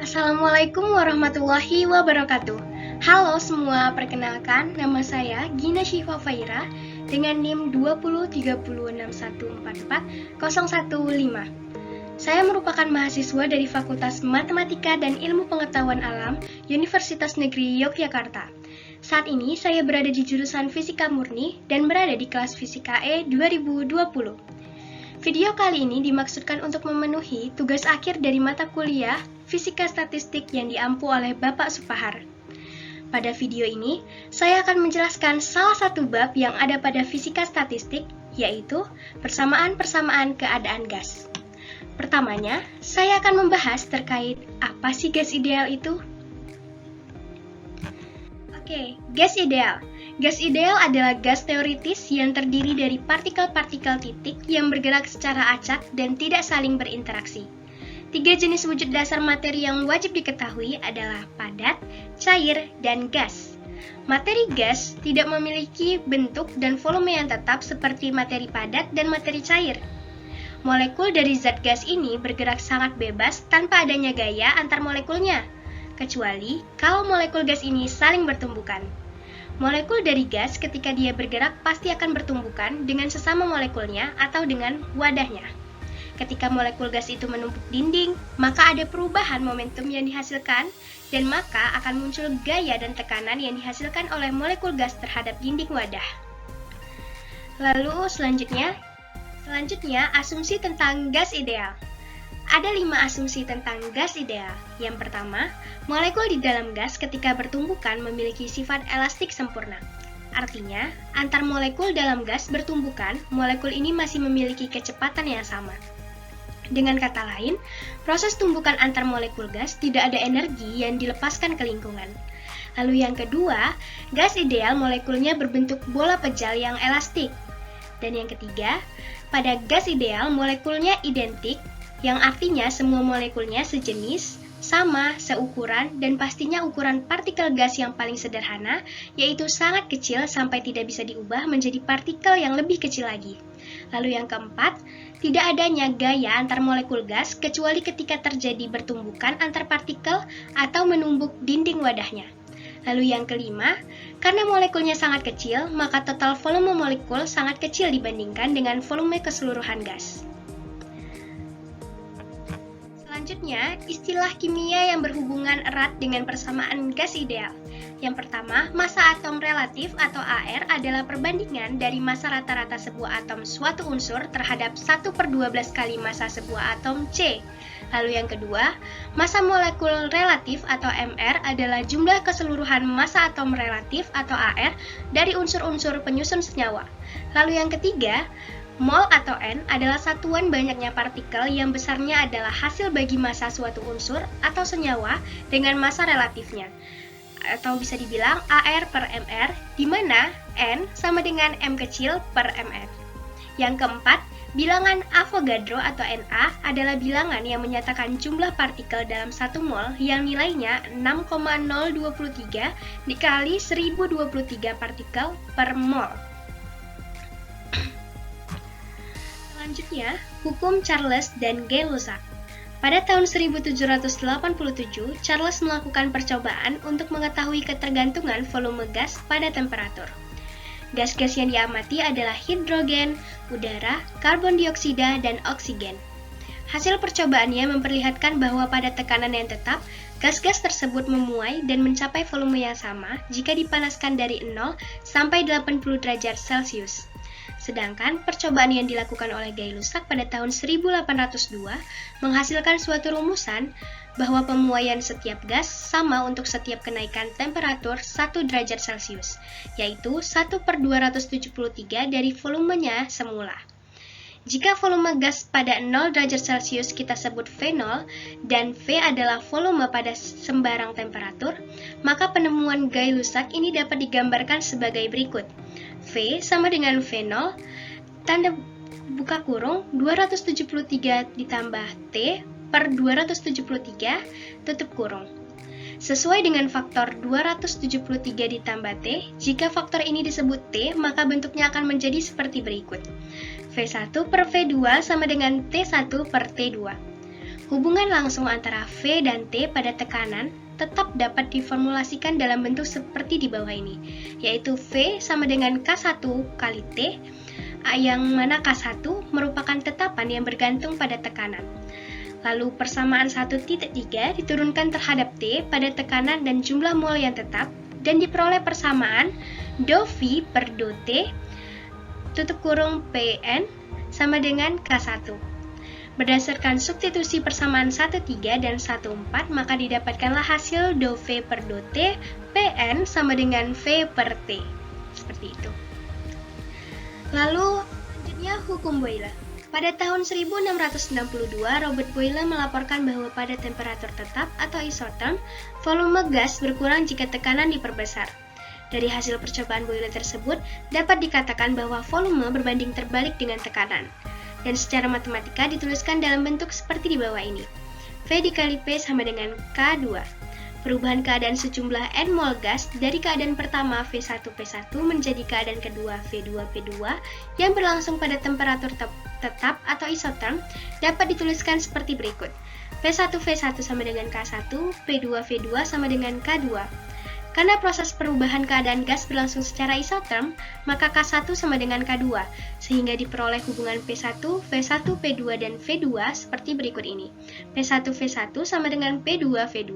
Assalamualaikum warahmatullahi wabarakatuh. Halo semua, perkenalkan nama saya Gina Syifa Faira dengan NIM 203061440115. Saya merupakan mahasiswa dari Fakultas Matematika dan Ilmu Pengetahuan Alam Universitas Negeri Yogyakarta. Saat ini saya berada di jurusan Fisika Murni dan berada di kelas Fisika E 2020. Video kali ini dimaksudkan untuk memenuhi tugas akhir dari mata kuliah Fisika Statistik yang diampu oleh Bapak Supahar. Pada video ini, saya akan menjelaskan salah satu bab yang ada pada Fisika Statistik, yaitu persamaan-persamaan keadaan gas. Pertamanya, saya akan membahas terkait apa sih gas ideal itu. Oke, gas ideal. Gas ideal adalah gas teoritis yang terdiri dari partikel-partikel titik yang bergerak secara acak dan tidak saling berinteraksi. Tiga jenis wujud dasar materi yang wajib diketahui adalah padat, cair, dan gas. Materi gas tidak memiliki bentuk dan volume yang tetap seperti materi padat dan materi cair. Molekul dari zat gas ini bergerak sangat bebas tanpa adanya gaya antar molekulnya, kecuali kalau molekul gas ini saling bertumbukan. Molekul dari gas ketika dia bergerak pasti akan bertumbukan dengan sesama molekulnya atau dengan wadahnya. Ketika molekul gas itu menumpuk dinding, maka ada perubahan momentum yang dihasilkan dan maka akan muncul gaya dan tekanan yang dihasilkan oleh molekul gas terhadap dinding wadah. Lalu selanjutnya asumsi tentang gas ideal. Ada 5 asumsi tentang gas ideal. Yang pertama, molekul di dalam gas ketika bertumbukan memiliki sifat elastik sempurna. Artinya, antar molekul dalam gas bertumbukan, molekul ini masih memiliki kecepatan yang sama. Dengan kata lain, proses tumbukan antar molekul gas tidak ada energi yang dilepaskan ke lingkungan. Lalu yang kedua, gas ideal molekulnya berbentuk bola pejal yang elastik. Dan yang ketiga, pada gas ideal molekulnya identik, yang artinya semua molekulnya sejenis, sama, seukuran, dan pastinya ukuran partikel gas yang paling sederhana, yaitu sangat kecil sampai tidak bisa diubah menjadi partikel yang lebih kecil lagi. Lalu yang keempat, tidak adanya gaya antar molekul gas kecuali ketika terjadi bertumbukan antar partikel atau menumbuk dinding wadahnya. Lalu yang kelima, karena molekulnya sangat kecil, maka total volume molekul sangat kecil dibandingkan dengan volume keseluruhan gas. Selanjutnya, istilah kimia yang berhubungan erat dengan persamaan gas ideal. Yang pertama, massa atom relatif atau AR adalah perbandingan dari massa rata-rata sebuah atom suatu unsur terhadap 1/12 kali massa sebuah atom C. Lalu yang kedua, massa molekul relatif atau MR adalah jumlah keseluruhan massa atom relatif atau AR dari unsur-unsur penyusun senyawa. Lalu yang ketiga, mol atau N adalah satuan banyaknya partikel yang besarnya adalah hasil bagi massa suatu unsur atau senyawa dengan massa relatifnya. Atau bisa dibilang AR per MR, di mana N sama dengan M kecil per MR. Yang keempat, bilangan Avogadro atau Na adalah bilangan yang menyatakan jumlah partikel dalam 1 mol yang nilainya 6,023 dikali 1023 partikel per mol. Selanjutnya, hukum Charles dan Gay-Lussac. Pada tahun 1787, Charles melakukan percobaan untuk mengetahui ketergantungan volume gas pada temperatur. Gas-gas yang diamati adalah hidrogen, udara, karbon dioksida, dan oksigen. Hasil percobaannya memperlihatkan bahwa pada tekanan yang tetap, gas-gas tersebut memuai dan mencapai volume yang sama jika dipanaskan dari 0 sampai 80 derajat Celcius. Sedangkan percobaan yang dilakukan oleh Gay-Lussac pada tahun 1802 menghasilkan suatu rumusan bahwa pemuaian setiap gas sama untuk setiap kenaikan temperatur 1 derajat Celcius, yaitu 1/273 dari volumenya semula. Jika volume gas pada 0 derajat Celcius kita sebut V0 dan V adalah volume pada sembarang temperatur, maka penemuan Gay-Lussac ini dapat digambarkan sebagai berikut. V sama dengan V0, tanda buka kurung, 273 ditambah T per 273, tutup kurung. Sesuai dengan faktor 273 ditambah T, jika faktor ini disebut T, maka bentuknya akan menjadi seperti berikut. V1 per V2 sama dengan T1 per T2. Hubungan langsung antara V dan T pada tekanan tetap dapat diformulasikan dalam bentuk seperti di bawah ini, yaitu V sama dengan K1 kali T, yang mana K1 merupakan tetapan yang bergantung pada tekanan. Lalu persamaan 1.3 diturunkan terhadap T pada tekanan dan jumlah mol yang tetap, dan diperoleh persamaan dou V per dou T tutup kurung Pn sama dengan K1. Berdasarkan substitusi persamaan 1.3 dan 1.4, maka didapatkanlah hasil dou V per dou T Pn sama dengan V per T. Seperti itu. Lalu, selanjutnya hukum Boyle. Pada tahun 1662, Robert Boyle melaporkan bahwa pada temperatur tetap atau isotherm, volume gas berkurang jika tekanan diperbesar. Dari hasil percobaan Boyle tersebut, dapat dikatakan bahwa volume berbanding terbalik dengan tekanan. Dan secara matematika dituliskan dalam bentuk seperti di bawah ini. V dikali P sama dengan K2. Perubahan keadaan sejumlah N mol gas dari keadaan pertama V1P1 menjadi keadaan kedua V2P2 yang berlangsung pada temperatur tetap atau isotherm dapat dituliskan seperti berikut. P1V1 sama dengan K1, P2V2 sama dengan K2. Karena proses perubahan keadaan gas berlangsung secara isotherm, maka K1 sama dengan K2, sehingga diperoleh hubungan P1, V1, P2, dan V2 seperti berikut ini. P1V1 sama dengan P2V2.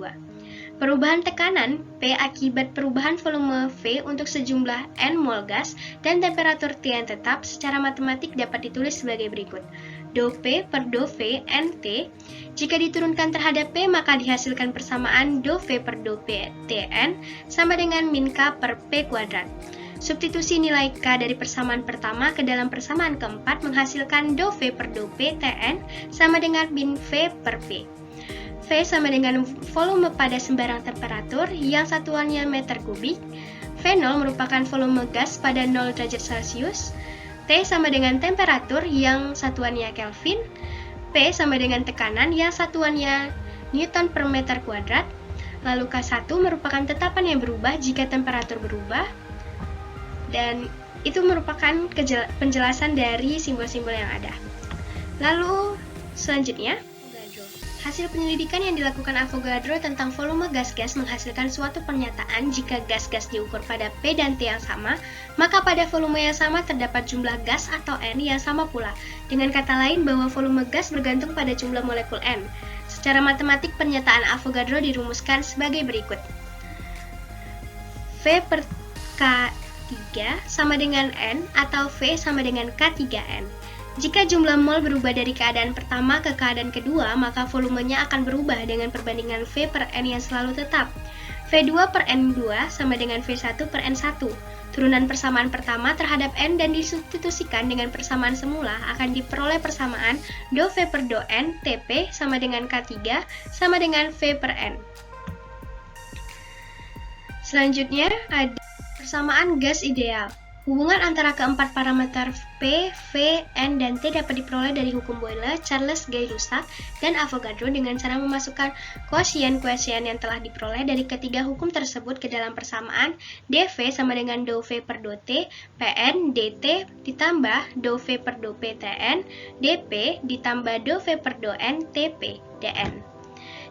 Perubahan tekanan P akibat perubahan volume V untuk sejumlah N mol gas dan temperatur T yang tetap secara matematik dapat ditulis sebagai berikut. Dou P per dou V NT, jika diturunkan terhadap P maka dihasilkan persamaan dou V per dou P Tn sama dengan min K per P kuadrat. Substitusi nilai K dari persamaan pertama ke dalam persamaan keempat menghasilkan dou V per dou P Tn sama dengan min V per P. V sama dengan volume pada sembarang temperatur yang satuannya meter kubik. V0 merupakan volume gas pada 0 derajat Celcius. T sama dengan temperatur yang satuannya Kelvin. P sama dengan tekanan yang satuannya Newton per meter kuadrat. Lalu K1 merupakan tetapan yang berubah jika temperatur berubah. Dan itu merupakan penjelasan dari simbol-simbol yang ada. Lalu selanjutnya, hasil penyelidikan yang dilakukan Avogadro tentang volume gas-gas menghasilkan suatu pernyataan jika gas-gas diukur pada P dan T yang sama, maka pada volume yang sama terdapat jumlah gas atau N yang sama pula. Dengan kata lain bahwa volume gas bergantung pada jumlah molekul N. Secara matematik pernyataan Avogadro dirumuskan sebagai berikut. V per K3 sama dengan N atau V sama dengan K3N. Jika jumlah mol berubah dari keadaan pertama ke keadaan kedua, maka volumenya akan berubah dengan perbandingan V per N yang selalu tetap. V2 per N2 sama dengan V1 per N1. Turunan persamaan pertama terhadap N dan disubstitusikan dengan persamaan semula akan diperoleh persamaan dou V per dou N Tp sama dengan K3 sama dengan V per N. Selanjutnya ada persamaan gas ideal. Hubungan antara keempat parameter P, V, N, dan T dapat diperoleh dari hukum Boyle, Charles Gay-Lussac, dan Avogadro dengan cara memasukkan koesien-koesien yang telah diperoleh dari ketiga hukum tersebut ke dalam persamaan dV sama dengan dou V per dou T, Pn, dt ditambah dou V per dou P, Tn, dP ditambah dou V per dou N, Tp, dN.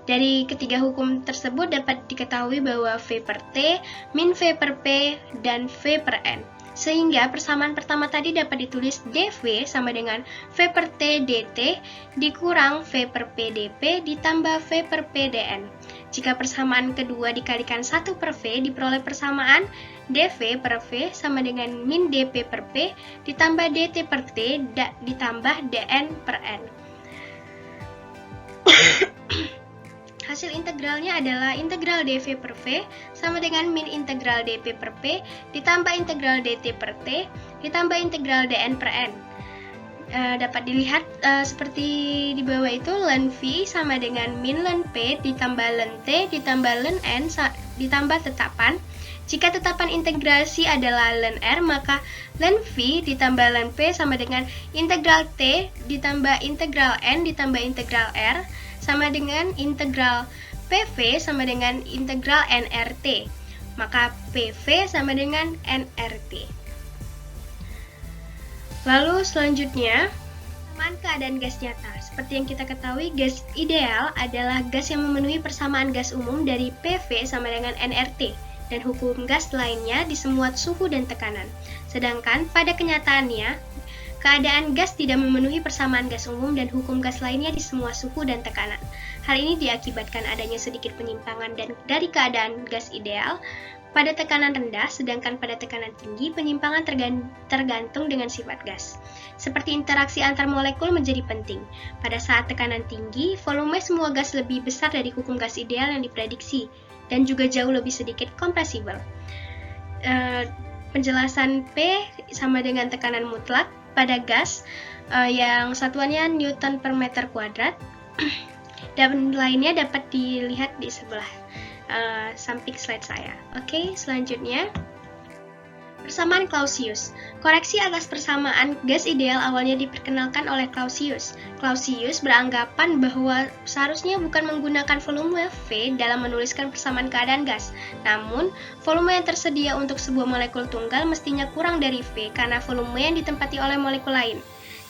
Dari ketiga hukum tersebut dapat diketahui bahwa V per T, min V per P, dan V per N. Sehingga persamaan pertama tadi dapat ditulis dV sama dengan V per T dt dikurang V per P dP ditambah V per P dN. Jika persamaan kedua dikalikan 1 per V diperoleh persamaan dV per V sama dengan min dP per P ditambah dt per T ditambah dN per N. Hasil integralnya adalah integral dV per V sama dengan min integral dP per P ditambah integral dt per T ditambah integral dN per N. Dapat dilihat seperti di bawah itu, ln V sama dengan min ln P ditambah ln T ditambah ln N ditambah tetapan. Jika tetapan integrasi adalah ln R, maka ln V ditambah ln P sama dengan integral T ditambah integral N ditambah integral R sama dengan integral PV sama dengan integral nRT. Maka PV sama dengan nRT. Lalu selanjutnya, Persamaan keadaan gas nyata. Seperti yang kita ketahui, gas ideal adalah gas yang memenuhi persamaan gas umum dari PV sama dengan nRT dan hukum gas lainnya di semua suhu dan tekanan. Sedangkan pada kenyataannya, keadaan gas tidak memenuhi persamaan gas umum dan hukum gas lainnya di semua suhu dan tekanan. Hal ini diakibatkan adanya sedikit penyimpangan dari keadaan gas ideal pada tekanan rendah, sedangkan pada tekanan tinggi, penyimpangan tergantung dengan sifat gas. Seperti interaksi antar molekul menjadi penting. Pada saat tekanan tinggi, volume semua gas lebih besar dari hukum gas ideal yang diprediksi, dan juga jauh lebih sedikit kompresibel. Penjelasan P sama dengan tekanan mutlak pada gas yang satuannya Newton per meter kuadrat, dan lainnya dapat dilihat di sebelah samping slide saya. Oke, selanjutnya persamaan Clausius. Koreksi atas persamaan gas ideal awalnya diperkenalkan oleh Clausius. Clausius beranggapan bahwa seharusnya bukan menggunakan volume V dalam menuliskan persamaan keadaan gas. Namun, volume yang tersedia untuk sebuah molekul tunggal mestinya kurang dari V karena volume yang ditempati oleh molekul lain.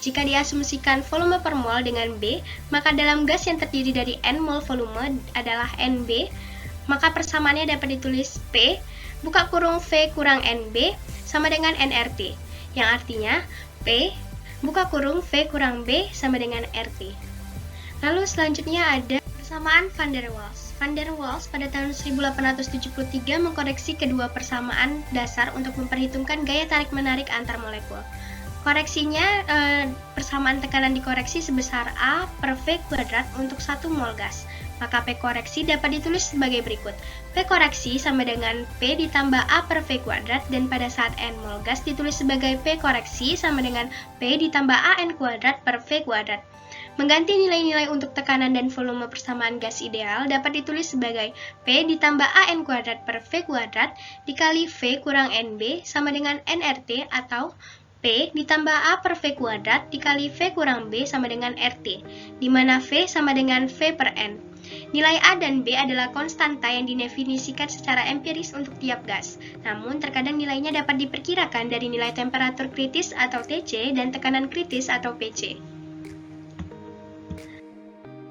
Jika diasumsikan volume per mol dengan B, maka dalam gas yang terdiri dari N mol volume adalah NB, maka persamaannya dapat ditulis P buka kurung V kurang NB sama dengan nRT, yang artinya P buka kurung V kurang B sama dengan RT. Lalu selanjutnya ada persamaan van der Waals. Van der Waals pada tahun 1873 mengkoreksi kedua persamaan dasar untuk memperhitungkan gaya tarik-menarik antar molekul. Koreksinya, persamaan tekanan dikoreksi sebesar A per V kuadrat untuk 1 mol gas. Maka P koreksi dapat ditulis sebagai berikut. P koreksi sama dengan P ditambah A per V kuadrat, dan pada saat N mol gas ditulis sebagai P koreksi sama dengan P ditambah AN kuadrat per V kuadrat. Mengganti nilai-nilai untuk tekanan dan volume persamaan gas ideal dapat ditulis sebagai P ditambah AN kuadrat per V kuadrat dikali V kurang NB sama dengan nRT, atau P ditambah A per V kuadrat dikali V kurang B sama dengan RT, di mana V sama dengan V per N. Nilai A dan B adalah konstanta yang didefinisikan secara empiris untuk tiap gas, namun terkadang nilainya dapat diperkirakan dari nilai temperatur kritis atau TC dan tekanan kritis atau PC.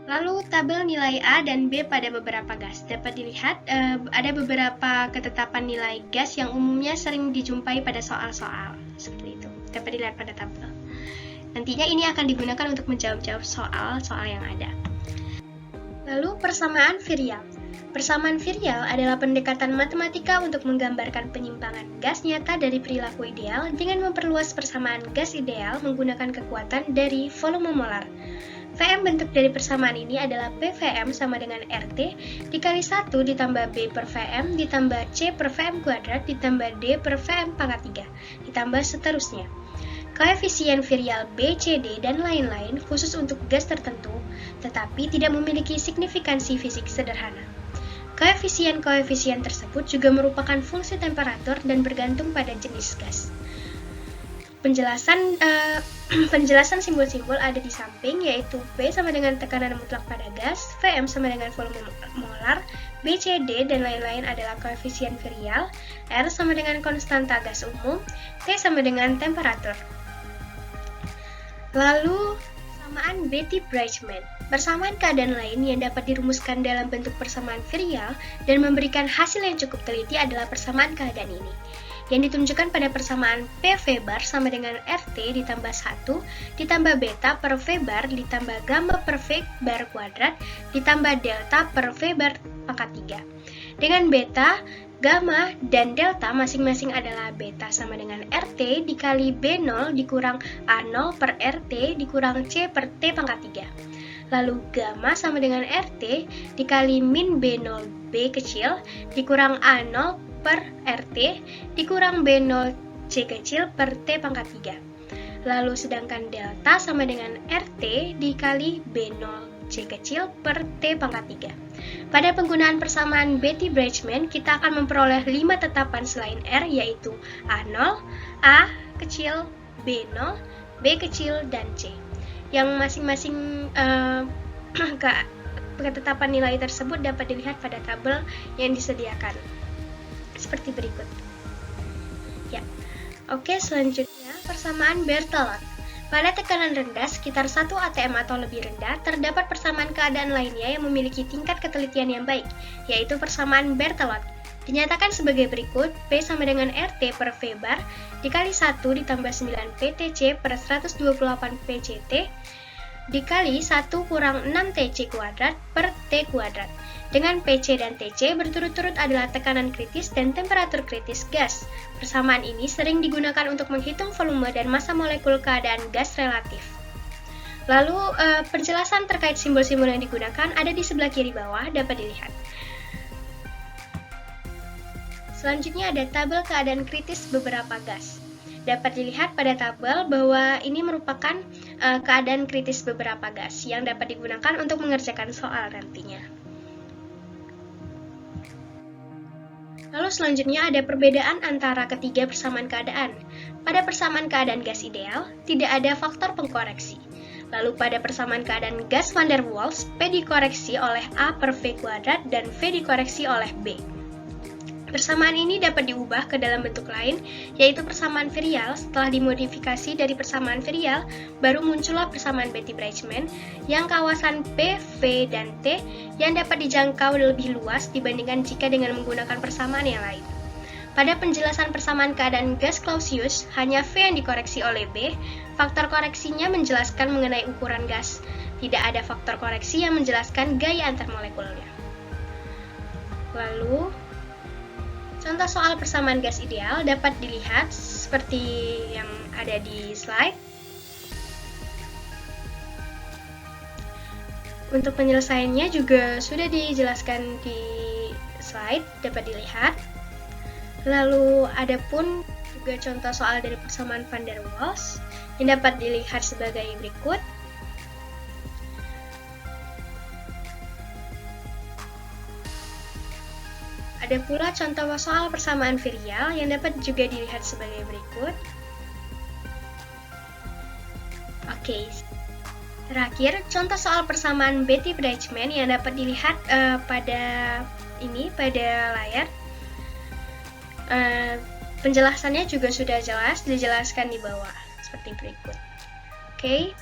Lalu tabel nilai A dan B pada beberapa gas. Dapat dilihat ada beberapa ketetapan nilai gas yang umumnya sering dijumpai pada soal-soal seperti itu. Dapat dilihat pada tabel. Nantinya ini akan digunakan untuk menjawab-jawab soal-soal yang ada. Lalu persamaan virial. Persamaan virial adalah pendekatan matematika untuk menggambarkan penyimpangan gas nyata dari perilaku ideal dengan memperluas persamaan gas ideal menggunakan kekuatan dari volume molar. Vm bentuk dari persamaan ini adalah PVm sama dengan RT dikali 1 ditambah B per Vm ditambah C per Vm kuadrat ditambah D per Vm pangkat 3 ditambah seterusnya. Koefisien virial B, C, D, dan lain-lain khusus untuk gas tertentu, tetapi tidak memiliki signifikansi fisik sederhana. Koefisien-koefisien tersebut juga merupakan fungsi temperatur dan bergantung pada jenis gas. Penjelasan simbol-simbol ada di samping, yaitu P sama dengan tekanan mutlak pada gas, Vm sama dengan volume molar, B, C, D, dan lain-lain adalah koefisien virial, R sama dengan konstanta gas umum, T sama dengan temperatur. Lalu, persamaan Betti-Bridgman. Persamaan keadaan lain yang dapat dirumuskan dalam bentuk persamaan virial dan memberikan hasil yang cukup teliti adalah persamaan keadaan ini, yang ditunjukkan pada persamaan PV bar sama dengan RT ditambah 1 ditambah beta per V bar ditambah gamma per V bar kuadrat ditambah delta per V bar pangkat 3. Dengan beta, gamma, dan delta masing-masing adalah beta sama dengan RT dikali B0 dikurang A0 per RT dikurang C per T pangkat 3. Lalu gamma sama dengan RT dikali min B0 B kecil dikurang A0 per RT dikurang B0 C kecil per T pangkat 3. Lalu sedangkan delta sama dengan RT dikali B0 C kecil per T pangkat 3. Pada penggunaan persamaan Betti-Bridgman, kita akan memperoleh 5 tetapan selain R, yaitu A0, A kecil, B0, B kecil, dan C. Yang masing-masing ketetapan nilai tersebut dapat dilihat pada tabel yang disediakan seperti berikut. Ya. Oke, selanjutnya persamaan Berthelot. Pada tekanan rendah sekitar 1 atm atau lebih rendah, terdapat persamaan keadaan lainnya yang memiliki tingkat ketelitian yang baik, yaitu persamaan Berthelot. Dinyatakan sebagai berikut, P sama dengan RT per V bar dikali 1 ditambah 9 PTC per 128 PCT dikali 1 kurang 6 TC kuadrat per T kuadrat. Dengan PC dan TC berturut-turut adalah tekanan kritis dan temperatur kritis gas. Persamaan ini sering digunakan untuk menghitung volume dan massa molekul keadaan gas relatif. Lalu, penjelasan terkait simbol-simbol yang digunakan ada di sebelah kiri bawah, dapat dilihat. Selanjutnya ada tabel keadaan kritis beberapa gas. Dapat dilihat pada tabel bahwa ini merupakan keadaan kritis beberapa gas yang dapat digunakan untuk mengerjakan soal nantinya. Lalu selanjutnya ada perbedaan antara ketiga persamaan keadaan. Pada persamaan keadaan gas ideal, tidak ada faktor pengkoreksi. Lalu pada persamaan keadaan gas van der Waals, P dikoreksi oleh A per V kuadrat dan V dikoreksi oleh B. Persamaan ini dapat diubah ke dalam bentuk lain, yaitu persamaan virial. Setelah dimodifikasi dari persamaan virial, baru muncullah persamaan Betti-Bridgman yang kawasan P, V, dan T yang dapat dijangkau lebih luas dibandingkan jika dengan menggunakan persamaan yang lain. Pada penjelasan persamaan keadaan gas Clausius, hanya V yang dikoreksi oleh B. Faktor koreksinya menjelaskan mengenai ukuran gas. Tidak ada faktor koreksi yang menjelaskan gaya antar molekulnya. Lalu, contoh soal persamaan gas ideal dapat dilihat seperti yang ada di slide. Untuk penyelesaiannya juga sudah dijelaskan di slide, dapat dilihat. Lalu ada pun juga contoh soal dari persamaan van der Waals yang dapat dilihat sebagai berikut. Ada pula contoh soal persamaan virial yang dapat juga dilihat sebagai berikut. Oke, terakhir contoh soal persamaan Betti-Bridgman yang dapat dilihat pada layar. Penjelasannya juga sudah jelas dijelaskan di bawah seperti berikut. Oke.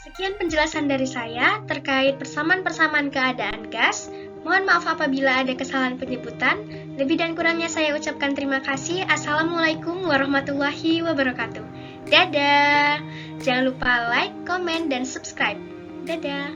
Sekian penjelasan dari saya terkait persamaan-persamaan keadaan gas. Mohon maaf apabila ada kesalahan penyebutan. Lebih dan kurangnya saya ucapkan terima kasih. Assalamualaikum warahmatullahi wabarakatuh. Dadah! Jangan lupa like, komen, dan subscribe. Dadah!